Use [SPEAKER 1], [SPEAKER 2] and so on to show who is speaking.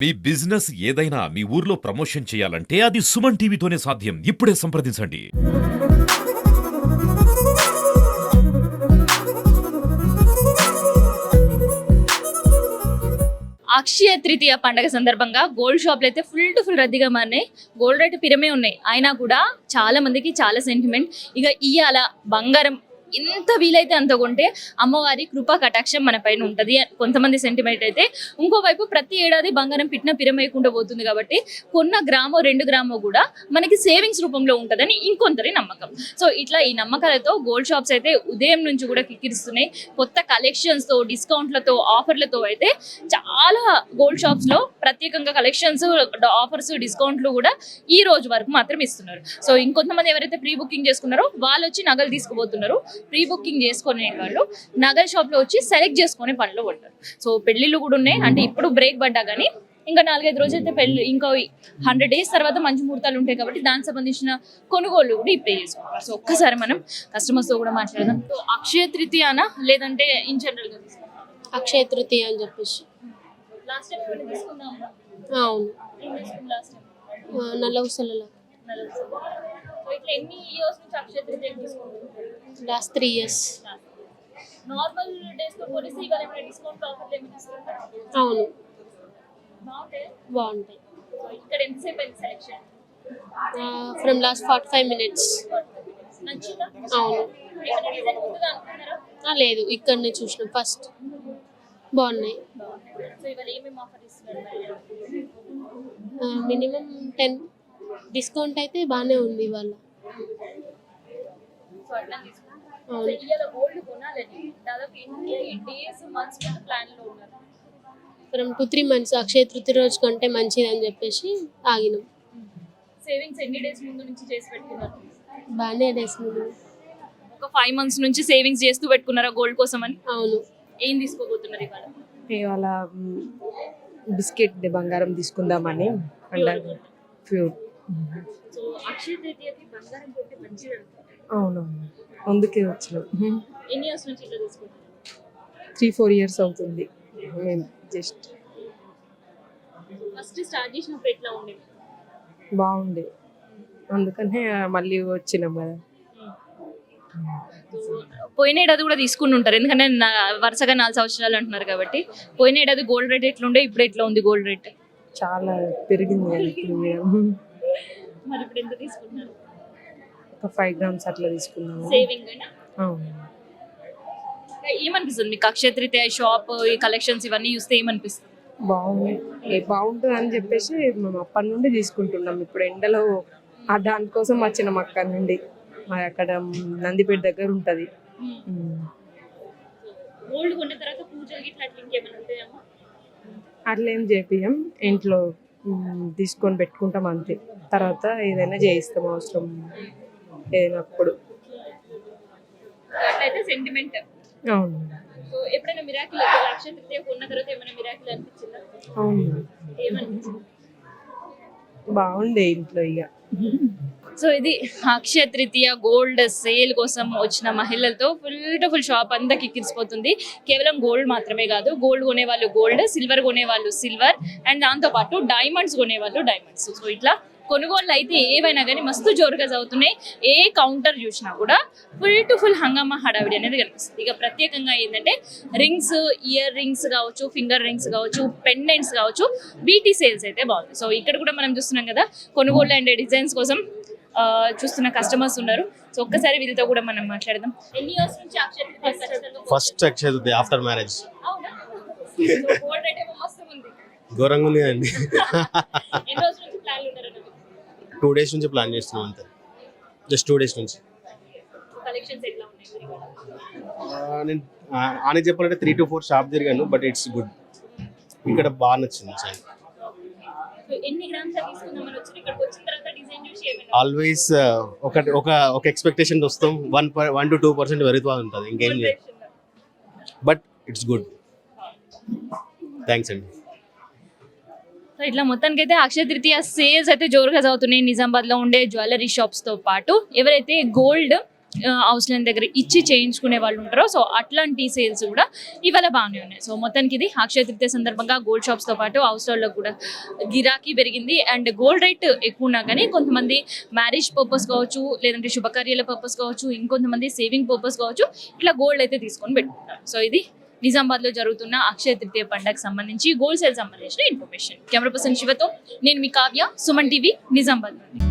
[SPEAKER 1] మీ business ఏదైనా మీ ఊర్లో promotion చేయాలంటే అది సుమన్ టీవీతోనే సాధ్యం. ఇప్పుడే సంప్రదించండి.
[SPEAKER 2] అక్షయ తృతీయ పండగ సందర్భంగా గోల్డ్ షాప్లు అయితే ఫుల్ టు ఫుల్ రద్దీగా మారినాయి. గోల్డ్ రేట్ పిరమే ఉన్నాయి. అయినా కూడా చాలా మందికి చాలా సెంటిమెంట్. ఇక ఇయ్యాల బంగారం ఎంత వీలైతే అంత కొంటే అమ్మవారి కృపా కటాక్షం మన పైన ఉంటుంది కొంతమంది సెంటిమెంట్ అయితే. ఇంకోవైపు ప్రతి ఏడాది బంగారం పిట్టిన పిరమేయకుండా పోతుంది కాబట్టి కొన్న గ్రామో 2 గ్రామో కూడా మనకి సేవింగ్స్ రూపంలో ఉంటుందని ఇంకొందరి నమ్మకం. సో ఇట్లా ఈ నమ్మకాలతో గోల్డ్ షాప్స్ అయితే ఉదయం నుంచి కూడా కిక్కిరిస్తున్నాయి. కొత్త కలెక్షన్స్తో, డిస్కౌంట్లతో, ఆఫర్లతో అయితే చాలా గోల్డ్ షాప్స్లో ప్రత్యేకంగా కలెక్షన్స్, ఆఫర్స్, డిస్కౌంట్లు కూడా ఈ రోజు వరకు మాత్రం ఇస్తున్నారు. సో ఇంకొంతమంది ఎవరైతే ప్రీ బుకింగ్ చేసుకున్నారో వాళ్ళు వచ్చి నగలు తీసుకుపోతున్నారు. ప్రీ బుకింగ్ చేసుకునే వాళ్ళు నగల షాప్ లో వచ్చి సెలెక్ట్ చేసుకునే పనిలో పడతారు. సో పెళ్లిళ్ళు కూడా ఉన్నాయి. అంటే ఇప్పుడు బ్రేక్ పడ్డా కానీ ఇంకా 4-5 రోజులు అయితే పెళ్లి, ఇంకా 100 days తర్వాత మంచి ముహూర్తాలు ఉంటాయి కాబట్టి దానికి సంబంధించిన కొనుగోళ్లు కూడా ఇప్పుడే చేసుకుంటారు. సో ఒక్కసారి మనం కస్టమర్స్ తో కూడా మాట్లాడదాం. సో అక్షయ తృతీయనా లేదంటే ఇన్ జనరల్ గా
[SPEAKER 3] అక్షయ తృతీయ అని చెప్పేసి.
[SPEAKER 2] లాస్ట్ టైం ఏమైనా తీసుకుందామా?
[SPEAKER 3] అవును,
[SPEAKER 2] ఏం తీసుకుందాం లాస్ట్ టైం?
[SPEAKER 3] నల్ల ఉసలలో
[SPEAKER 2] సో ఇట్లా ఎన్ని ఇయర్స్ నుంచి అక్షయ తృతీయ తీసుకుంటారు?
[SPEAKER 3] Last 3 years.
[SPEAKER 2] నార్మల్ డేస్ తో పోలిస్తే ఇవాళ ఏమైనా డిస్కౌంట్ ఆఫర్లు ఏమైనా ఇస్తున్నారా?
[SPEAKER 3] అవును,
[SPEAKER 2] బాగుంటాయి.
[SPEAKER 3] బాగుంటాయి.
[SPEAKER 2] సో ఇక్కడ ఎంతసేపు అయింది సెలెక్షన్?
[SPEAKER 3] From last 45 minutes.
[SPEAKER 2] నచ్చిందా?
[SPEAKER 3] అవును.
[SPEAKER 2] ఏమైనా డిజైన్ ఉంటుందా అనుకున్నారా?
[SPEAKER 3] లేదు, ఇక్కడనే చూసినాం ఫస్ట్. బాగున్నాయి.
[SPEAKER 2] సో ఇవాళ ఏమేమి ఆఫర్ ఇస్తున్నారు?
[SPEAKER 3] మినిమం 10 డిస్కౌంట్ అయితే బాగానే ఉంది ఇవాళ.
[SPEAKER 2] సో అట్లా తీసుకున్నాం. సో
[SPEAKER 3] అవును.
[SPEAKER 2] ఇవాళ గోల్డ్ కొనాలని దాదాపు ఎన్ని డేస్, మంత్స్ ముందు ప్లాన్ లో ఉన్నారు?
[SPEAKER 3] ఫ్రమ్ 2-3 months అక్షయ తృతీయ రోజు కంటే మంచిది అని చెప్పేసి ఆగినాం.
[SPEAKER 2] సేవింగ్స్ ఎన్ని డేస్ ముందు నుంచి చేసి పెట్టుకున్నారు?
[SPEAKER 3] బాగానే డేసింది.
[SPEAKER 2] ఒక 5 months నుంచి సేవింగ్స్ చేస్తూ పెట్టుకున్నారా గోల్డ్ కోసం అని?
[SPEAKER 3] అవును.
[SPEAKER 2] ఏం తీసుకోబోతున్నారు ఇవాళ?
[SPEAKER 4] ఇవాళ బిస్కెట్ బంగారం తీసుకుందామని పండగ ప్యూర్.
[SPEAKER 2] సో అక్షయ తృతీయకి బంగారం కొంటే మంచిది అంటారు.
[SPEAKER 4] అవునవును, అందుకే వచ్చినాం.
[SPEAKER 2] ఎన్ని ఇయర్స్ నుంచి ఇట్లా తీసుకుంటారు?
[SPEAKER 4] 3-4 years అవుతుంది మేము జస్ట్.
[SPEAKER 2] ఫస్ట్ స్టార్ట్ చేసినప్పుడు ఎట్లా ఉండేది?
[SPEAKER 4] బాగుంది, అందుకనే మళ్ళీ వచ్చినాం కదా.
[SPEAKER 2] పోయిన ఏడాది కూడా తీసుకుని ఉంటారు, ఎందుకంటే వరుసగా 4 సంవత్సరాలు అంటున్నారు కాబట్టి. పోయిన ఏడాది గోల్డ్ రేట్ ఎట్లుండే, ఇప్పుడు ఎట్లా ఉంది గోల్డ్ రేట్?
[SPEAKER 4] చాలా పెరిగింది కదా ఇప్పుడు.
[SPEAKER 2] మరి ఇప్పుడు ఎంత తీసుకుంటున్నారు?
[SPEAKER 4] ఒక 5 grams అట్లా తీసుకున్నాము.
[SPEAKER 2] సేవింగ్
[SPEAKER 4] అవును.
[SPEAKER 2] ఏమనిపిస్తుంది మీకు అక్షయ తృతీయ షాప్, ఈ కలెక్షన్స్ ఇవన్నీ చూస్తే ఏమనిపిస్తుంది?
[SPEAKER 4] బాగుంటుంది అని చెప్పేసి మేము అప్పటి నుండి తీసుకుంటున్నాం. ఇప్పుడు ఎండలో దానికోసం వచ్చినాం అక్కడి నుండి. మరి అక్కడ నందిపేట దగ్గర ఉంటుంది.
[SPEAKER 2] గోల్డ్ కొన్న తర్వాత పూజలు గిట్లా అట్లా ఇంకేమైనా ఉంటాయమ్మా?
[SPEAKER 4] అట్లా ఏం చేపియం, ఇంట్లో తీసుకొని పెట్టుకుంటాం అంతే. తర్వాత ఏదైనా చేయిస్తాం అవసరం ఏదైనప్పుడు.
[SPEAKER 2] అట్లయితే సెంటిమెంట్.
[SPEAKER 4] అవును.
[SPEAKER 2] సో ఎప్పుడైనా మిరాకిల్ అక్షయ తృతీయ కొన్న తర్వాత ఏమైనా మిరాకిల్ అనిపించిందా?
[SPEAKER 4] అవును,
[SPEAKER 2] ఏమనిపించింది?
[SPEAKER 4] బాగుండే ఇంట్లో ఇక.
[SPEAKER 2] సో ఇది అక్షయ తృతీయ గోల్డ్ సేల్ కోసం వచ్చిన మహిళలతో ఫుల్ టు ఫుల్ షాప్ అంతా కిక్కిరిసిపోతుంది. కేవలం గోల్డ్ మాత్రమే కాదు, గోల్డ్ కొనేవాళ్ళు గోల్డ్, సిల్వర్ కొనేవాళ్ళు సిల్వర్, అండ్ దాంతోపాటు డైమండ్స్ కొనేవాళ్ళు డైమండ్స్. సో ఇట్లా కొనుగోళ్ళు అయితే ఏవైనా కానీ మస్తు జోరుగా చదువుతున్నాయి. ఏ కౌంటర్ చూసినా కూడా ఫుల్ టు ఫుల్ హంగామా హడావిడి అనేది కనిపిస్తుంది. ఇక ప్రత్యేకంగా ఏంటంటే రింగ్స్, ఇయర్ రింగ్స్ కావచ్చు, ఫింగర్ రింగ్స్ కావచ్చు, పెండెంట్స్ కావచ్చు, వీటి సేల్స్ అయితే బాగుంది. సో ఇక్కడ కూడా మనం చూస్తున్నాం కదా, కొనుగోళ్ళు అండ్ డిజైన్స్ కోసం చూస్తున్న కస్టమర్స్ ఉన్నారు. సో ఒక్కసారి వీళ్ళతో కూడా మనం మాట్లాడదాం. ఎన్ని ఇయర్స్ నుంచి Akshaya Tritiya?
[SPEAKER 5] First Akshaya Tritiya after marriage.
[SPEAKER 2] అవునా? గోల్డ్ రేట్ ఏమో మస్తు ఉంది.
[SPEAKER 5] ఘోరంగా ఉంది అండి.
[SPEAKER 2] ఎన్ని రోజుల నుంచి ప్లాన్ ఉన్నారు?
[SPEAKER 5] 2 days నుంచి ప్లాన్ చేస్తున్నాం అంతే, జస్ట్ 2 days నుంచి.
[SPEAKER 2] కలెక్షన్స్ ఎట్లా ఉన్నాయి?
[SPEAKER 5] నేను అని చెప్పాలంటే 3 to 4 షాప్ తిరిగాను, బట్ ఇట్స్ గుడ్. ఇక్కడ బాగా నచ్చింది.
[SPEAKER 2] ఎన్ని గ్రామ్స్ తీసుకుందామని వచ్చి ఇక్కడికి వచ్చిన తర్వాత డిజైన్ చూసి ఏమైనా
[SPEAKER 5] ఆల్వేస్ ఒక ఎక్స్పెక్టేషన్ వస్తాం, 1 to 2% పెరుగుతూ ఉంటుంది, ఇంకేం లేదు. But it's good. థ్యాంక్స్ అండి.
[SPEAKER 2] సో ఇట్లా మొత్తానికి అయితే అక్షయ తృతీయ సేల్స్ అయితే జోరుగా చదువుతున్నాయి నిజామాబాద్లో ఉండే జ్యువెలరీ షాప్స్తో పాటు. ఎవరైతే గోల్డ్ హౌస్ లైన్ దగ్గర ఇచ్చి చేయించుకునే వాళ్ళు ఉంటారో సో అట్లాంటి సేల్స్ కూడా ఇవాళ బాగానే ఉన్నాయి. సో మొత్తానికి ఇది అక్షయ తృతీయ సందర్భంగా గోల్డ్ షాప్స్తో పాటు హౌస్ లో కూడా గిరాకీ పెరిగింది. అండ్ గోల్డ్ రేట్ ఎక్కువ ఉన్నా కానీ కొంతమంది మ్యారేజ్ పర్పస్ కావచ్చు, లేదంటే శుభకార్యాల పర్పస్ కావచ్చు, ఇంకొంతమంది సేవింగ్ పర్పస్ కావచ్చు, ఇట్లా గోల్డ్ అయితే తీసుకొని పెట్టుకుంటారు. సో ఇది నిజామాబాద్ లో జరుగుతున్న అక్షయ తృతీయ పండుగకు సంబంధించి గోల్డ్ సేల్ సంబంధించిన ఇన్ఫర్మేషన్. కెమెరా పర్సన్ శివతో నేను మీ కావ్య, సుమన్ టీవీ, నిజామాబాద్ నుండి.